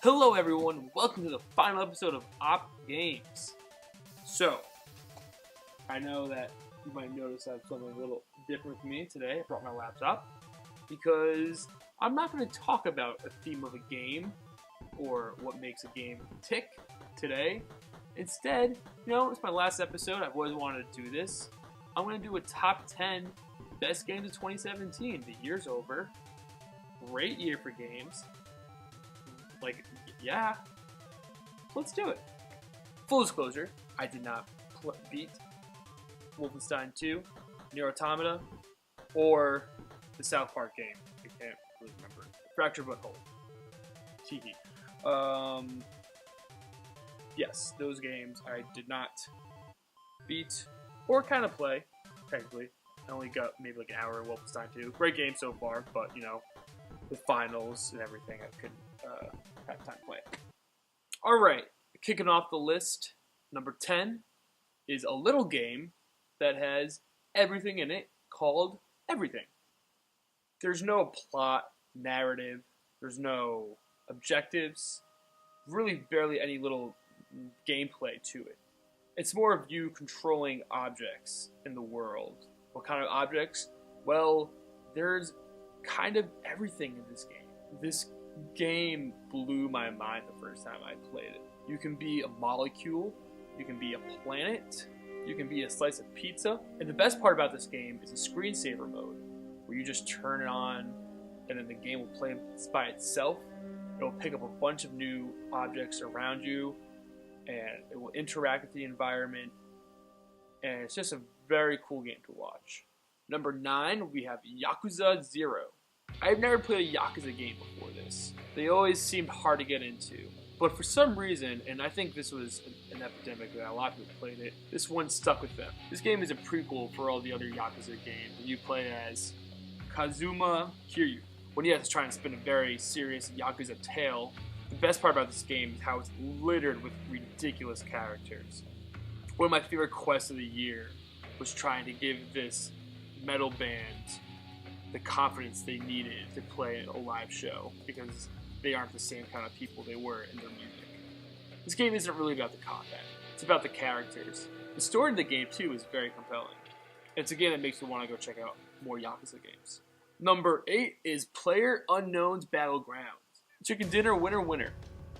Hello everyone, welcome to the final episode of OpGames. So, I know that you might notice I have something a little different with me today. I brought my laptop because I'm not going to talk about a theme of a game or what makes a game tick today. Instead, it's my last episode. I've always wanted to do this. I'm going to do a top 10 best games of 2017. The year's over. Great year for games. Let's do it. Full disclosure, I did not beat Wolfenstein 2, Nier Automata, or the South Park game. I can't really remember. Fracture But Whole. Teehee. Yes, those games I did not beat or kind of play, technically. I only got maybe like an hour of Wolfenstein 2. Great game so far, but with finals and everything, I couldn't have time to play it. Alright, kicking off the list, number 10 is a little game that has everything in it called Everything. There's no plot, narrative, there's no objectives, really barely any little gameplay to it. It's more of you controlling objects in the world. What kind of objects? Well, there's kind of everything in this game. This game blew my mind the first time I played it. You can be a molecule, you can be a planet, you can be a slice of pizza, and the best part about this game is the screensaver mode, where you just turn it on and then the game will play by itself. It'll pick up a bunch of new objects around you and it will interact with the environment, and it's just a very cool game to watch. Number 9, we have Yakuza 0. I've never played a Yakuza game before this. They always seemed hard to get into. But for some reason, and I think this was an epidemic that a lot of people played it, this one stuck with them. This game is a prequel for all the other Yakuza games. You play as Kazuma Kiryu, when he has to try and spin a very serious Yakuza tale. The best part about this game is how it's littered with ridiculous characters. One of my favorite quests of the year was trying to give this metal band the confidence they needed to play a live show, because they aren't the same kind of people they were in their music. This game isn't really about the combat, it's about the characters. The story of the game too is very compelling. It's a game that makes me want to go check out more Yakuza games. Number 8 is PlayerUnknown's Battlegrounds. Chicken dinner, winner, winner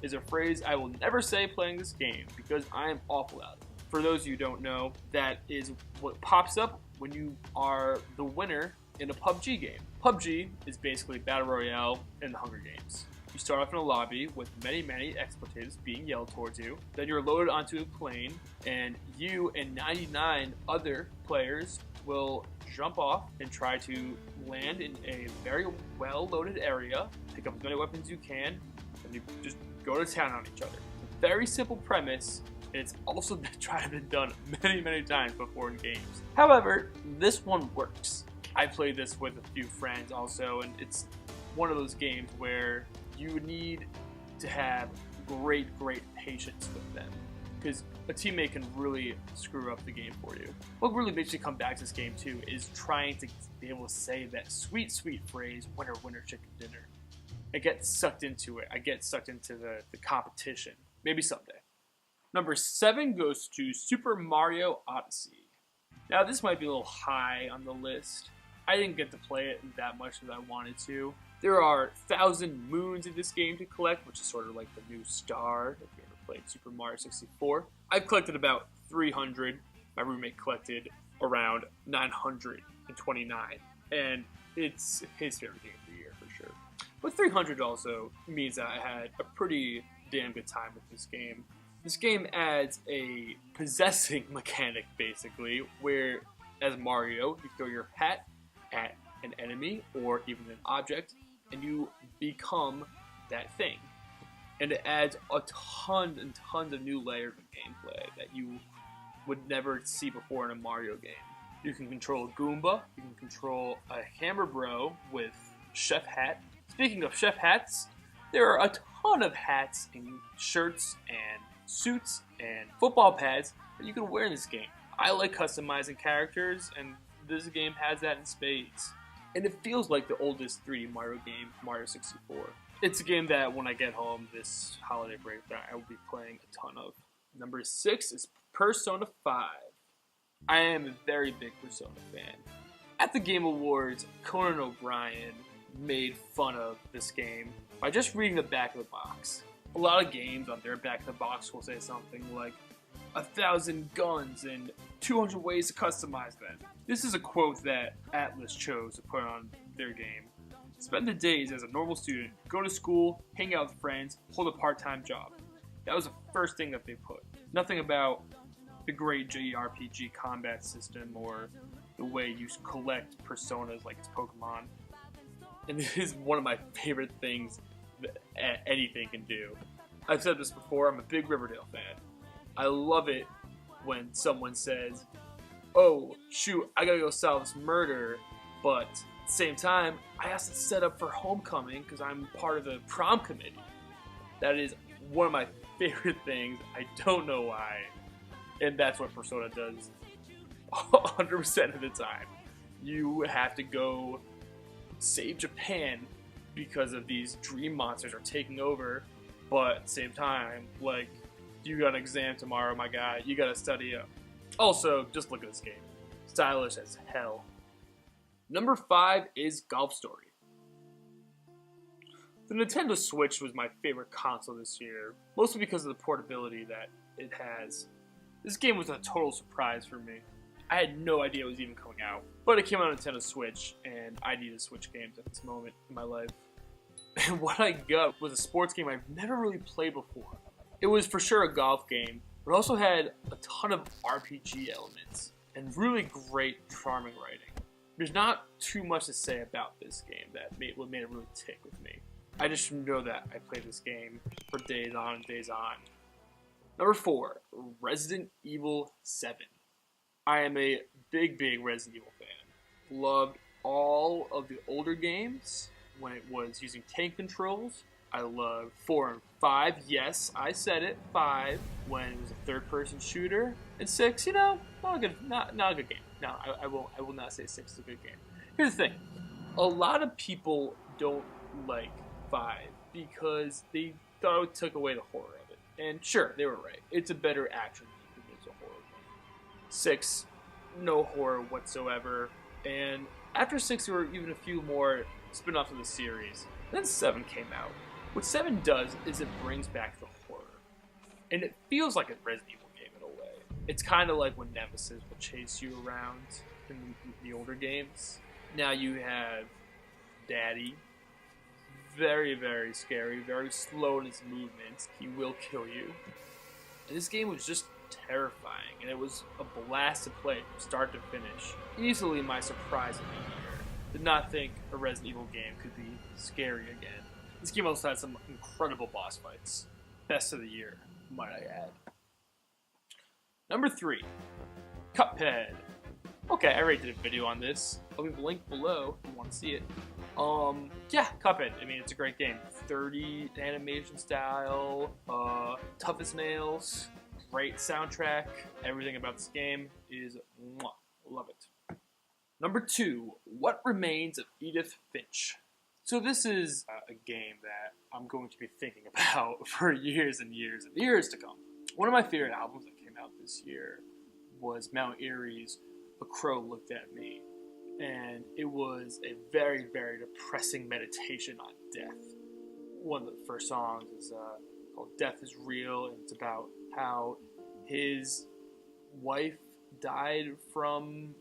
is a phrase I will never say playing this game because I am awful at it. For those of you who don't know, that is what pops up when you are the winner in a PUBG game. PUBG is basically Battle Royale in the Hunger Games. You start off in a lobby with many expletives being yelled towards you. Then you're loaded onto a plane, and you and 99 other players will jump off and try to land in a very well-loaded area, pick up as many weapons as you can, and you just go to town on each other. Very simple premise, and it's also been tried to be done many times before in games. However, this one works. I played this with a few friends also, and it's one of those games where you need to have great patience with them, because a teammate can really screw up the game for you. What really makes me come back to this game too is trying to be able to say that sweet phrase, winner, winner, chicken dinner. I get sucked into it. I get sucked into the competition. Maybe someday. Number 7 goes to Super Mario Odyssey. Now this might be a little high on the list. I didn't get to play it that much as I wanted to. There are 1,000 moons in this game to collect, which is sort of like the new star if you ever played Super Mario 64. I've collected about 300. My roommate collected around 929. And it's his favorite game of the year for sure. But 300 also means that I had a pretty damn good time with this game. This game adds a possessing mechanic basically, where as Mario, you throw your hat at an enemy or even an object, and you become that thing. And it adds a ton and tons of new layers of gameplay that you would never see before in a Mario game. You can control a Goomba, you can control a Hammer Bro with Chef Hat. Speaking of Chef Hats, there are a ton of hats and shirts and suits and football pads that you can wear in this game. I like customizing characters, and this game has that in spades. And it feels like the oldest 3D Mario game, Mario 64. It's a game that when I get home this holiday break that I will be playing a ton of. Number 6 is Persona 5. I am a very big Persona fan. At the Game Awards, Conan O'Brien made fun of this game by just reading the back of the box. A lot of games on their back of the box will say something like 1,000 guns and 200 ways to customize them. This is a quote that Atlas chose to put on their game. Spend the days as a normal student, go to school, hang out with friends, hold a part-time job. That was the first thing that they put. Nothing about the great JRPG combat system or the way you collect personas like it's Pokemon. And this is one of my favorite things that anything can do. I've said this before, I'm a big Riverdale fan. I love it when someone says, oh, shoot, I gotta go solve this murder, but at the same time, I have to set up for homecoming because I'm part of the prom committee. That is one of my favorite things. I don't know why. And that's what Persona does 100% of the time. You have to go save Japan because of these dream monsters are taking over, but at the same time, like, you got an exam tomorrow, my guy, you gotta study up. Also, just look at this game. Stylish as hell. Number 5 is Golf Story. The Nintendo Switch was my favorite console this year, mostly because of the portability that it has. This game was a total surprise for me. I had no idea it was even coming out, but it came out on Nintendo Switch, and I needed Switch games at this moment in my life. And what I got was a sports game I've never really played before. It was for sure a golf game, but it also had a ton of RPG elements, and really great, charming writing. There's not too much to say about this game that made it really tick with me. I just know that I played this game for days on and days on. Number 4, Resident Evil 7. I am a big Resident Evil fan. Loved all of the older games when it was using tank controls. I loved 4 and 5. Yes, I said it. 5 when it was a third-person shooter, and 6, not a good game. No, I will not say 6 is a good game. Here's the thing: a lot of people don't like 5 because they thought it took away the horror of it. And sure, they were right. It's a better action game than it's a horror game. 6, no horror whatsoever. And after 6, there were even a few more spin-offs of the series. Then 7 came out. What 7 does is it brings back the horror. And it feels like a Resident Evil game in a way. It's kind of like when Nemesis will chase you around in the older games. Now you have Daddy. Very scary, very slow in his movements. He will kill you. And this game was just terrifying, and it was a blast to play from start to finish. Easily my surprise of the year. Did not think a Resident Evil game could be scary again. This game also had some incredible boss fights. Best of the year, might I add. Number 3, Cuphead. Okay, I already did a video on this. I'll leave a link below if you want to see it. Yeah, Cuphead. I mean, it's a great game. 30 animation style, tough as nails, great soundtrack. Everything about this game is mwah. Love it. Number 2, What Remains of Edith Finch. So this is a game that I'm going to be thinking about for years and years and years to come. One of my favorite albums that came out this year was Mount Erie's A Crow Looked at Me. And it was a very depressing meditation on death. One of the first songs is called Death is Real, and it's about how his wife died from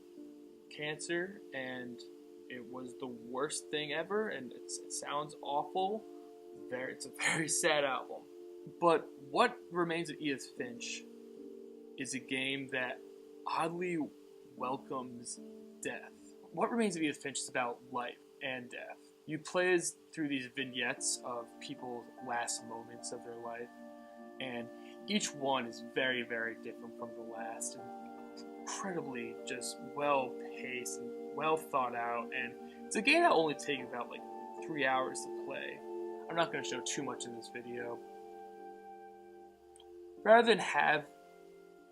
cancer, and it was the worst thing ever, and it sounds awful. It's a very sad album. But What Remains of Edith Finch is a game that oddly welcomes death. What Remains of Edith Finch is about life and death. You play as through these vignettes of people's last moments of their life, and each one is very different from the last, and incredibly just well-paced and well thought out, and it's a game that only takes about 3 hours to play. I'm not going to show too much in this video. Rather than have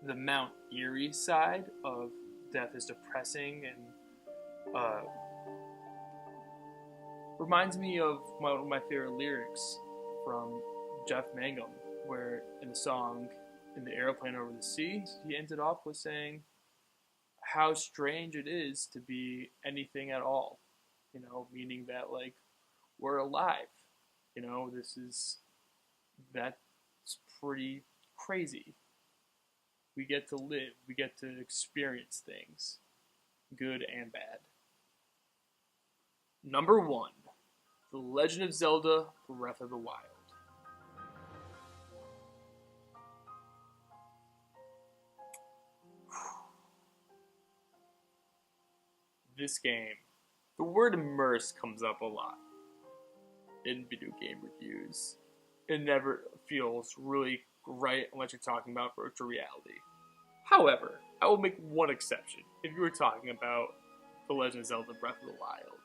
the Mount Erie side of death is depressing and Reminds me of one of my favorite lyrics from Jeff Mangum, where in the song "In the Airplane Over the Sea," he ended off with saying, "How strange it is to be anything at all." Meaning that like we're alive. That's pretty crazy. We get to live. We get to experience things, good and bad. Number one, The Legend of Zelda: Breath of the Wild. This game, the word immerse comes up a lot in video game reviews. It never feels really right unless you're talking about virtual reality. However, I will make one exception. If you were talking about The Legend of Zelda: Breath of the Wild,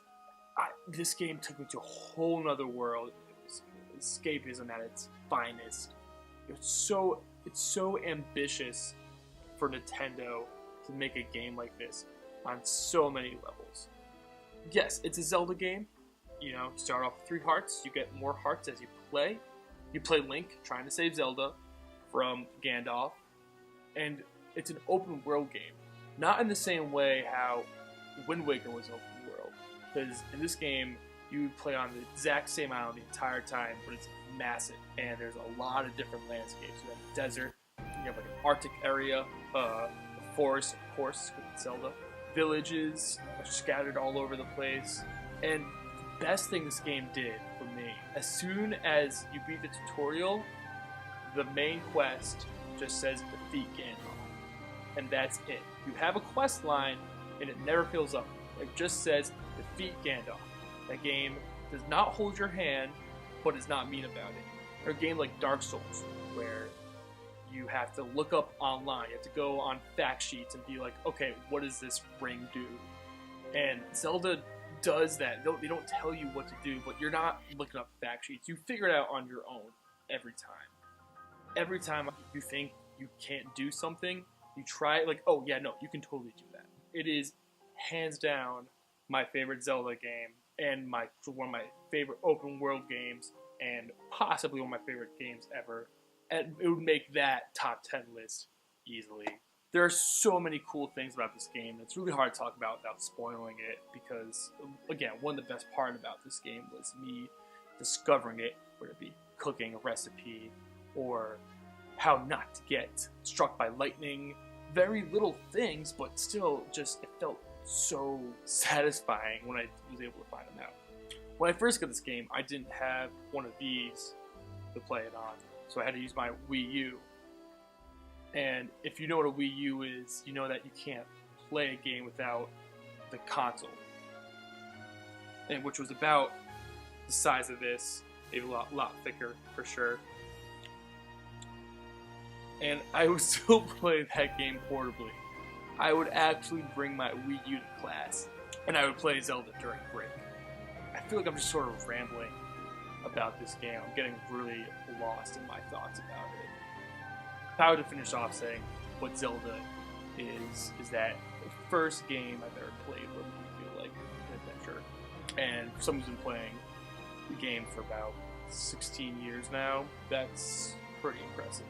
this game took me to a whole nother world. It was escapism at its finest. It's so ambitious for Nintendo to make a game like this on so many levels. Yes, it's a Zelda game. You start off with 3 hearts. You get more hearts as you play. You play Link trying to save Zelda from Gandalf, and it's an open world game. Not in the same way how Wind Waker was open world, because in this game you play on the exact same island the entire time, but it's massive, and there's a lot of different landscapes. You have a desert, you have like an Arctic area, a forest, of course, with Zelda. Villages are scattered all over the place, and the best thing this game did for me, as soon as you beat the tutorial, the main quest just says defeat Gandalf, and that's it. You have a quest line, and it never fills up. It just says defeat Gandalf. That game does not hold your hand, but is not mean about it. Or a game like Dark Souls, where you have to look up online. You have to go on fact sheets and be like, okay, what does this ring do? And Zelda does that. They don't tell you what to do, but you're not looking up fact sheets. You figure it out on your own every time. Every time you think you can't do something, you try it, like, oh yeah, no, you can totally do that. It is hands down my favorite Zelda game, and one of my favorite open world games, and possibly one of my favorite games ever. And it would make that top 10 list easily. There are so many cool things about this game. It's really hard to talk about without spoiling it, because, again, one of the best part about this game was me discovering it, whether it be cooking a recipe, or how not to get struck by lightning. Very little things, but still just, it felt so satisfying when I was able to find them out. When I first got this game, I didn't have one of these to play it on, so I had to use my Wii U. And if you know what a Wii U is, you know that you can't play a game without the console, and which was about the size of this, maybe a lot thicker for sure. And I would still play that game portably. I would actually bring my Wii U to class, and I would play Zelda during break. I feel like I'm just sort of rambling about this game. I'm getting really lost in my thoughts about it. If I were to finish off saying what Zelda is that the first game I've ever played what made me feel like an adventure. And for someone who's been playing the game for about 16 years now, that's pretty impressive.